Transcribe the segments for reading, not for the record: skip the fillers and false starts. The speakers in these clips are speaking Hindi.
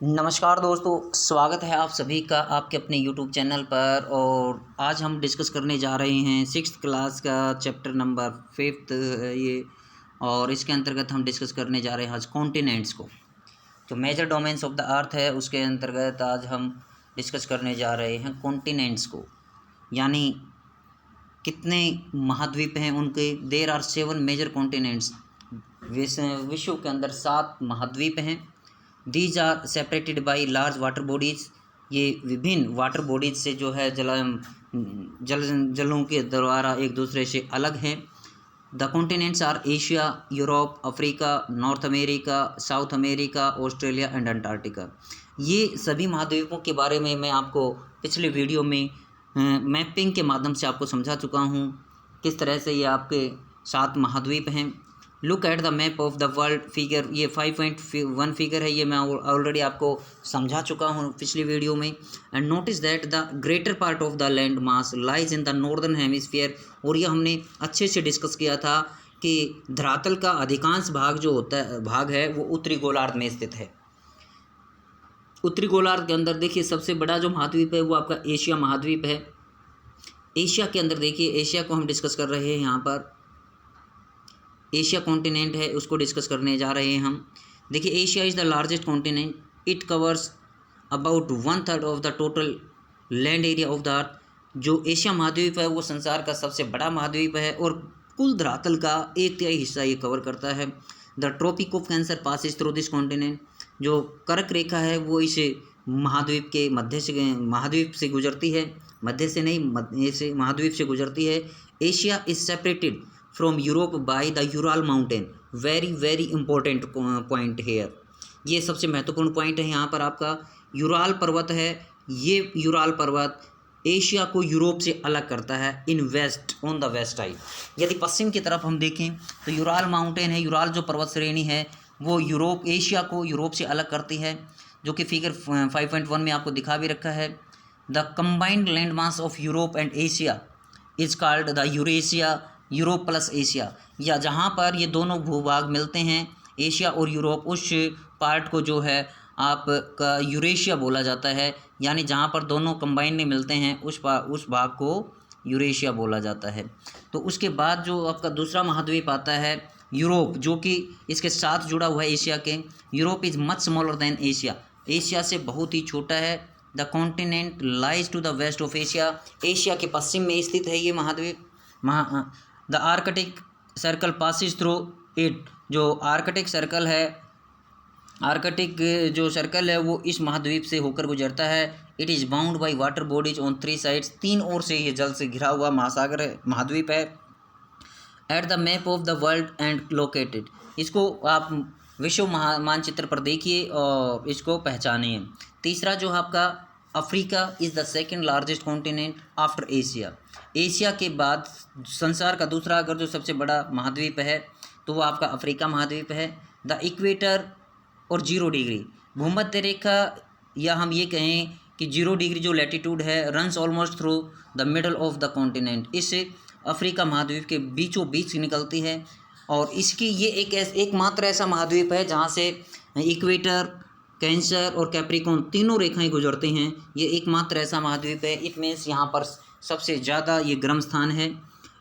नमस्कार दोस्तों, स्वागत है आप सभी का आपके अपने यूट्यूब चैनल पर। और आज हम डिस्कस करने जा रहे हैं सिक्स्थ क्लास का चैप्टर नंबर 5 है ये। और इसके अंतर्गत हम डिस्कस करने जा रहे हैं आज कॉन्टिनेंट्स को, जो major domains of the earth है उसके अंतर्गत आज हम डिस्कस करने जा रहे हैं कॉन्टिनेंट्स को, यानी कितने महाद्वीप हैं उनके। There are 7 major continents. विश्व के अंदर 7 महाद्वीप हैं। These are separated by large water bodies. ये विभिन्न वाटर बॉडीज से जो है जलों के द्वारा एक दूसरे से अलग हैं। The continents are Asia, Europe, Africa, North America, South America, Australia and Antarctica. ये सभी महाद्वीपों के बारे में मैं आपको पिछले वीडियो में मैपिंग के माध्यम से आपको समझा चुका हूँ, किस तरह से ये आपके 7 महाद्वीप हैं। Look at the map of the world figure, ये 5.1 फिगर है, ये मैं ऑलरेडी आपको समझा चुका हूँ पिछली वीडियो में। And notice that the greater part of the land mass lies in the northern hemisphere. और ये हमने अच्छे से डिस्कस किया था कि धरातल का अधिकांश भाग जो होता है भाग है वो उत्तरी गोलार्ध में स्थित है। उत्तरी गोलार्ध के अंदर देखिए सबसे बड़ा जो महाद्वीप है वो आपका एशिया महाद्वीप है। एशिया के अंदर देखिए, एशिया को हम डिस्कस कर रहे हैं, यहाँ पर एशिया कॉन्टिनेंट है उसको डिस्कस करने जा रहे हैं हम। देखिए Asia is the largest continent. It covers about 1/3 of the total land area of the अर्थ। जो एशिया महाद्वीप है वो संसार का सबसे बड़ा महाद्वीप है और कुल धरातल का 1/3 हिस्सा ये कवर करता है। The tropic of cancer passes through this continent. जो कर्क रेखा है वो इस महाद्वीप के महाद्वीप से गुजरती है, मध्य से नहीं, इस महाद्वीप से गुजरती है। Asia is separated from Europe by the Ural mountain. Very important point here, ये सबसे महत्वपूर्ण पॉइंट है। यहाँ पर आपका यूराल पर्वत है। ये यूराल पर्वत एशिया को यूरोप से अलग करता है in west, on the west side. यदि पश्चिम की तरफ हम देखें तो यूराल माउंटेन है, यूराल जो पर्वत श्रेणी है वो एशिया को यूरोप से अलग करती है, जो कि फिगर 5.1 में आपको दिखा भी रखा है। The combined land mass of Europe and Asia is called the Eurasia, Europe plus Asia. या जहाँ पर ये दोनों भूभाग मिलते हैं, एशिया और यूरोप, उस पार्ट को जो है आपका यूरेशिया बोला जाता है। यानी जहाँ पर दोनों कंबाइन में मिलते हैं उस भाग को यूरेशिया बोला जाता है। तो उसके बाद जो आपका दूसरा महाद्वीप आता है यूरोप, जो कि इसके साथ जुड़ा हुआ है एशिया के। Europe is much smaller than Asia. Asia से बहुत ही छोटा है। The continent lies to the west of Asia. Asia के पश्चिम में स्थित है ये महाद्वीप। The arctic circle passes through it. जो आर्कटिक सर्कल है, आर्कटिक जो सर्कल है वो इस महाद्वीप से होकर गुजरता है। It is bound by water bodies on 3 sides. 3 ओर से ये जल से घिरा हुआ महासागर है, महाद्वीप है। At the map of the world and located. इसको आप विश्व मानचित्र पर देखिए और इसको पहचानिए। तीसरा जो आपका Africa is the second largest continent after Asia. Asia के बाद संसार का दूसरा अगर जो सबसे बड़ा महाद्वीप है तो वो आपका अफ्रीका महाद्वीप है। द इक्वेटर और 0 डिग्री भूमध्य रेखा, या हम ये कहें कि 0 डिग्री जो लैटिट्यूड है runs almost through the middle of the continent. इससे अफ्रीका महाद्वीप के बीचों बीच निकलती है। और इसकी ये एकमात्र ऐसा महाद्वीप है जहाँ से इक्वेटर, कैंसर और कैप्रिकॉर्न तीनों रेखाएं गुजरती हैं। ये एकमात्र ऐसा महाद्वीप है। इट मीन्स यहाँ पर सबसे ज़्यादा ये गर्म स्थान है।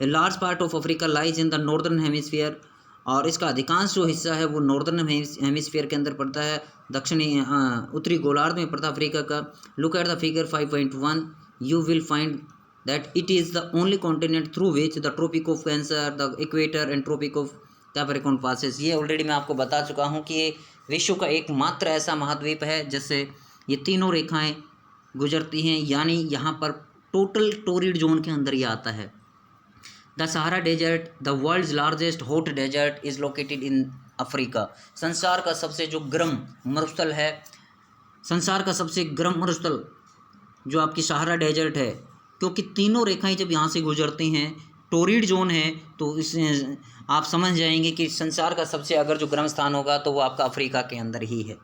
A large part of Africa lies in the northern hemisphere. और इसका अधिकांश जो हिस्सा है वो नॉर्दर्न हेमिस्फीयर के अंदर पड़ता है, दक्षिणी उत्तरी गोलार्ध में पड़ता है अफ्रीका का। Look at the figure 5.1। You will find that it is the only continent through which the tropic of cancer, the equator and tropic of capricorn passes. ये ऑलरेडी मैं आपको बता चुका हूँ कि ये विश्व का एकमात्र ऐसा महाद्वीप है जिससे ये तीनों रेखाएं गुजरती हैं। यानी यहाँ पर टोटल टोरिड जोन के अंदर ये आता है। The Sahara desert, the world's largest hot desert, is located in Africa. संसार का सबसे जो गर्म मरुस्थल है, संसार का सबसे गर्म मरुस्थल जो आपकी सहारा डेजर्ट है, क्योंकि तीनों रेखाएं जब यहाँ से गुजरती हैं, टोरिड जोन है, तो इस आप समझ जाएंगे कि संसार का सबसे अगर जो गर्म स्थान होगा तो वो आपका अफ्रीका के अंदर ही है।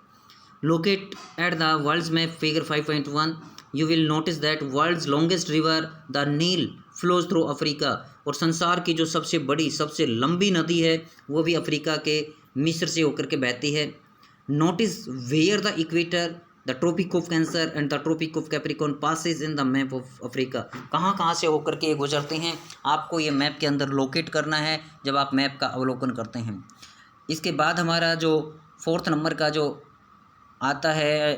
Locate at the world's map figure 5.1। You will notice that world's longest river the Nile flows through Africa. और संसार की जो सबसे बड़ी सबसे लंबी नदी है वो भी अफ्रीका के मिस्र से होकर के बहती है। Notice where the equator, the tropic of cancer and the tropic of capricorn passes in the map of Africa. कहाँ कहाँ से होकर के ये गुजरते हैं, आपको ये मैप के अंदर लोकेट करना है जब आप मैप का अवलोकन करते हैं। इसके बाद हमारा जो 4th नंबर का जो आता है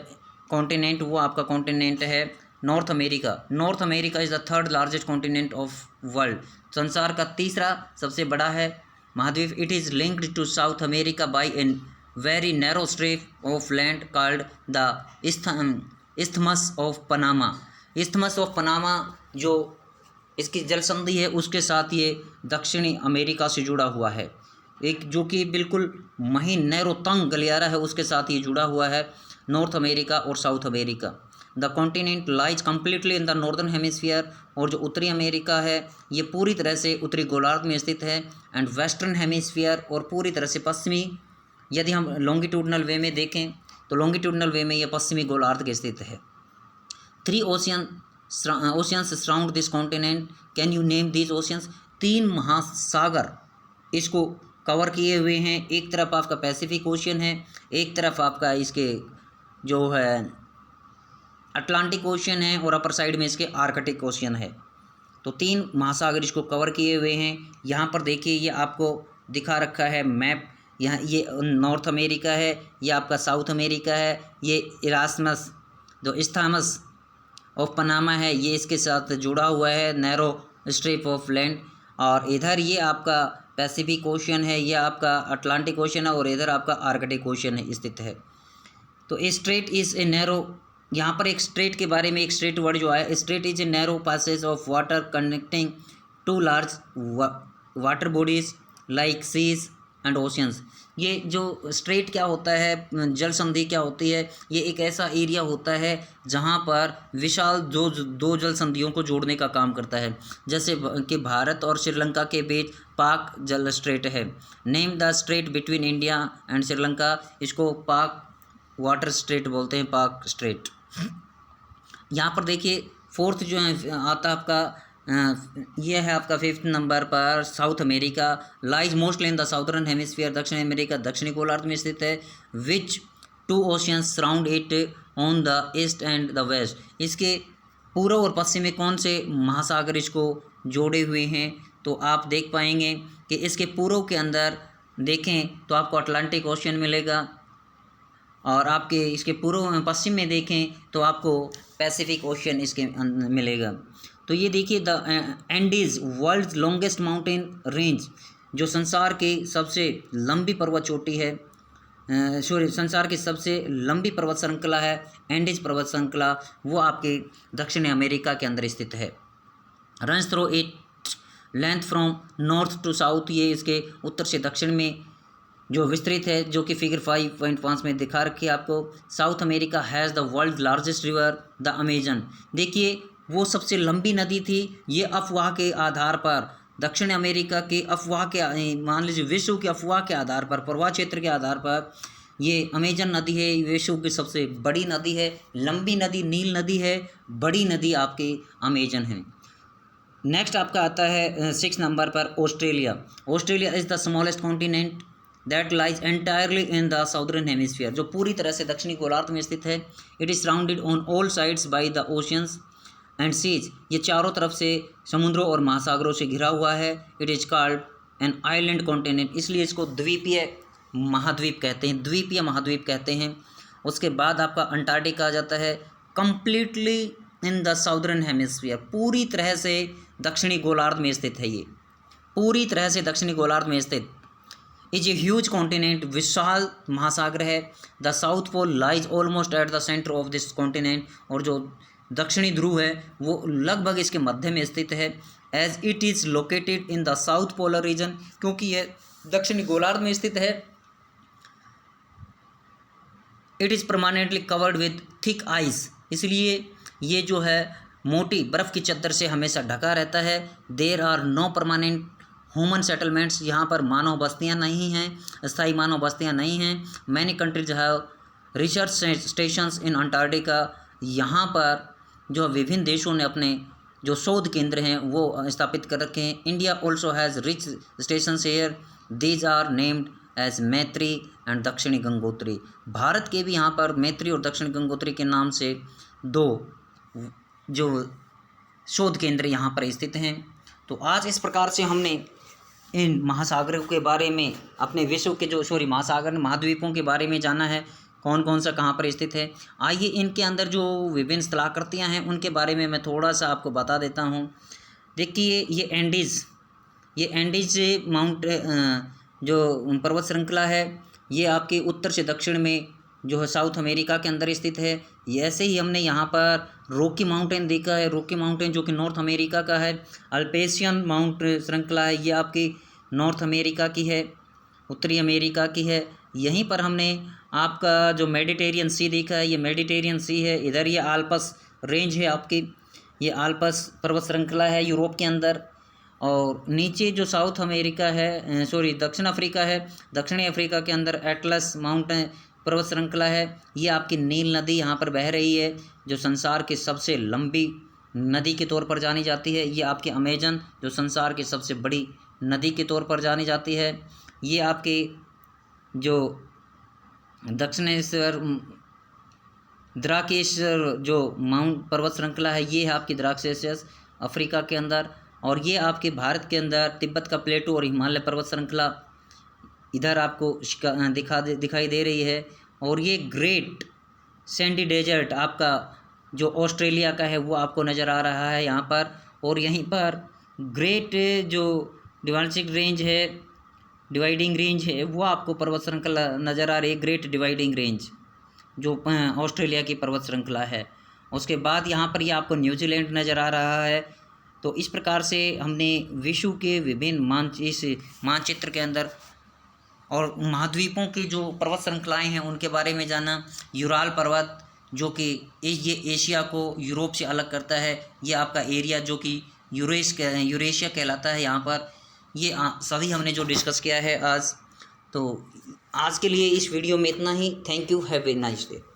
कॉन्टिनेंट, वो आपका कॉन्टिनेंट है North America. North America is the 3rd largest continent of world, संसार का तीसरा सबसे बड़ा है महाद्वीप। It is linked to South America by an very narrow strip of land called the isthmus of Panama. Isthmus of Panama जो इसकी जल संधि है, उसके साथ ये दक्षिणी अमेरिका से जुड़ा हुआ है। एक जो कि बिल्कुल महीन नैरो तंग गलियारा है, उसके साथ ये जुड़ा हुआ है नॉर्थ अमेरिका और south America. The continent lies completely in the northern hemisphere, और जो उत्तरी अमेरिका है ये पूरी तरह से उत्तरी गोलार्ध में स्थित है। एंड वेस्टर्न हेमिस्फीयर, और पूरी तरह से पश्चिमी, यदि हम लॉन्गिट्यूडनल वे में देखें तो लॉन्गिट्यूडनल वे में ये पश्चिमी गोलार्ध के स्थित है। 3 oceans surround this continent, can you name this oceans. 3 महासागर इसको कवर किए हुए हैं। एक तरफ आपका पैसिफिक ओशियन है, एक तरफ आपका इसके जो है अटलांटिक ओशियन है, और अपर साइड में इसके आर्कटिक ओशियन है। तो 3 महासागर इसको कवर किए हुए हैं। यहाँ पर देखिए ये आपको दिखा रखा है मैप, यहाँ ये नॉर्थ अमेरिका है, ये आपका साउथ अमेरिका है, ये इरास्मस जो इस्थामस ऑफ पनामा है ये इसके साथ जुड़ा हुआ है, नैरो स्ट्रिप ऑफ लैंड। और इधर ये आपका पैसिफिक ओशियन है, ये आपका अटलांटिक ओशियन है, और इधर आपका आर्कटिक ओशियन है स्थित है। तो a straight is a narrow, यहाँ पर एक स्ट्रेट के बारे में एक स्ट्रेट वर्ड जो आया, strait is a narrow passage of water connecting 2 large water bodies like seas and oceans. ये जो स्ट्रेट क्या होता है, जल संधि क्या होती है, ये एक ऐसा एरिया होता है जहाँ पर विशाल दो जल संधियों को जोड़ने का काम करता है। जैसे कि भारत और श्रीलंका के बीच पाक जल स्ट्रेट है। Name the straight between India and Sri Lanka, इसको पाक वाटर स्ट्रेट बोलते हैं, पाक स्ट्रेट। यहाँ पर देखिए 4th जो है आता है आपका ये है आपका 5th नंबर पर South America. Lies mostly in the southern hemisphere, दक्षिण अमेरिका दक्षिणी गोलार्ध में स्थित है। Which 2 oceans surround it on the east and the west, इसके पूर्व और पश्चिम में कौन से महासागर इसको जोड़े हुए हैं। तो आप देख पाएंगे कि इसके पूर्व के अंदर देखें तो आपको अटलांटिक ओशियन मिलेगा, और आपके इसके पूर्व पश्चिम में देखें तो आपको पैसिफिक ओशियन इसके मिलेगा। तो ये देखिए the Andes world longest mountain range, जो संसार की सबसे लंबी पर्वत चोटी है, संसार की सबसे लंबी पर्वत श्रृंखला है एंडीज पर्वत श्रृंखला, वो आपके दक्षिण अमेरिका के अंदर स्थित है। Runs through it length from north to south, ये इसके उत्तर से दक्षिण में जो विस्तृत है, जो कि फिगर 5.5 में दिखा रखी है आपको। South America has the world largest river the Amazon, देखिए वो सबसे लंबी नदी थी। ये अफवाह के आधार पर दक्षिण अमेरिका के अफवाह के, मान लीजिए विश्व की अफवाह के आधार पर, प्रवाह क्षेत्र के आधार पर ये अमेजन नदी है विश्व की सबसे बड़ी नदी है। लंबी नदी नील नदी है, बड़ी नदी आपकी अमेजन है। नेक्स्ट आपका आता है 6 नंबर पर Australia. Australia is the smallest continent that lies entirely in the southern hemisphere, जो पूरी तरह से दक्षिणी गोलार्ध में स्थित है। It is surrounded on all sides by the oceans and seas, ये चारों तरफ से समुद्रों और महासागरों से घिरा हुआ है। It is called an island continent, इसलिए इसको द्वीपीय महाद्वीप कहते हैं, द्वीपीय महाद्वीप कहते हैं। उसके बाद आपका अंटार्कटिका आ जाता है, completely in the southern hemisphere, पूरी तरह से दक्षिणी गोलार्ध में स्थित है। ये पूरी तरह से दक्षिणी गोलार्ध में स्थित इज ए ह्यूज कॉन्टिनेंट, विशाल महासागर है। The south pole lies almost at the centre of this continent, और जो दक्षिणी ध्रुव है वो लगभग इसके मध्य में स्थित है। As it is located in the south polar region, क्योंकि यह दक्षिणी गोलार्ध में स्थित है। It is permanently covered with thick ice, इसलिए ये जो है मोटी बर्फ़ की चद्दर से हमेशा ढका रहता है। There are no permanent human settlements, यहाँ पर मानव बस्तियाँ नहीं हैं, स्थायी मानव बस्तियाँ नहीं हैं। Many countries have research stations in Antarctica, यहाँ पर जो विभिन्न देशों ने अपने जो शोध केंद्र हैं वो स्थापित कर रखे हैं। India also has rich stations here, these are named as Maitri and Dakshini Gangotri. Bharat के भी यहाँ पर मैत्री और दक्षिणी गंगोत्री के नाम से दो जो शोध केंद्र यहाँ पर स्थित हैं। तो आज इस प्रकार से हमने इन महासागरों के बारे में, अपने विश्व के जो महासागर महाद्वीपों के बारे में जाना है, कौन कौन सा कहाँ पर स्थित है। आइए इनके अंदर जो विभिन्न स्थलाकृतियाँ हैं उनके बारे में मैं थोड़ा सा आपको बता देता हूँ। देखिए ये एंडीज माउंट जो पर्वत श्रृंखला है, ये आपके उत्तर से दक्षिण में जो है साउथ अमेरिका के अंदर स्थित है। ऐसे ही हमने यहाँ पर रॉकी माउंटेन देखा है, रॉकी माउंटेन जो कि नॉर्थ अमेरिका का है। अल्पेशियन माउंट श्रृंखला है, ये आपकी नॉर्थ अमेरिका की है, उत्तरी अमेरिका की है। यहीं पर हमने आपका जो मेडिटेरियन सी देखा है, ये मेडिटेरियन सी है। इधर ये आल्प्स रेंज है आपकी, ये आल्प्स पर्वत श्रृंखला है यूरोप के अंदर। और नीचे जो साउथ अमेरिका है, दक्षिण अफ्रीका है, दक्षिणी अफ्रीका के अंदर एटलस माउंटेन पर्वत श्रृंखला है। ये आपकी नील नदी यहाँ पर बह रही है, जो संसार की सबसे लंबी नदी के तौर पर जानी जाती है। ये आपकी अमेजन जो संसार की सबसे बड़ी नदी के तौर पर जानी जाती है। ये आपके जो दक्षिणेश्वर द्राकेश्वर जो माउंट पर्वत श्रृंखला है, ये है आपकी द्राक्षेशियस अफ्रीका के अंदर। और ये आपके भारत के अंदर तिब्बत का प्लेटू और हिमालय पर्वत श्रृंखला इधर आपको दिखाई दे रही है। और ये ग्रेट सैंडी डेजर्ट आपका जो ऑस्ट्रेलिया का है वो आपको नज़र आ रहा है यहाँ पर। और यहीं पर ग्रेट जो डिवाइडिंग रेंज है वो आपको पर्वत श्रृंखला नज़र आ रही है, ग्रेट डिवाइडिंग रेंज जो ऑस्ट्रेलिया की पर्वत श्रृंखला है। उसके बाद यहाँ पर ये आपको न्यूजीलैंड नज़र आ रहा है। तो इस प्रकार से हमने विश्व के विभिन्न मानचित्र के अंदर और महाद्वीपों की जो पर्वत श्रृंखलाएँ हैं उनके बारे में जाना। यूराल पर्वत जो कि ये एशिया को यूरोप से अलग करता है, ये आपका एरिया जो कि यूरेशिया कहलाता है यहाँ पर। ये सभी हमने जो डिस्कस किया है आज। तो आज के लिए इस वीडियो में इतना ही। Thank you, have a nice day.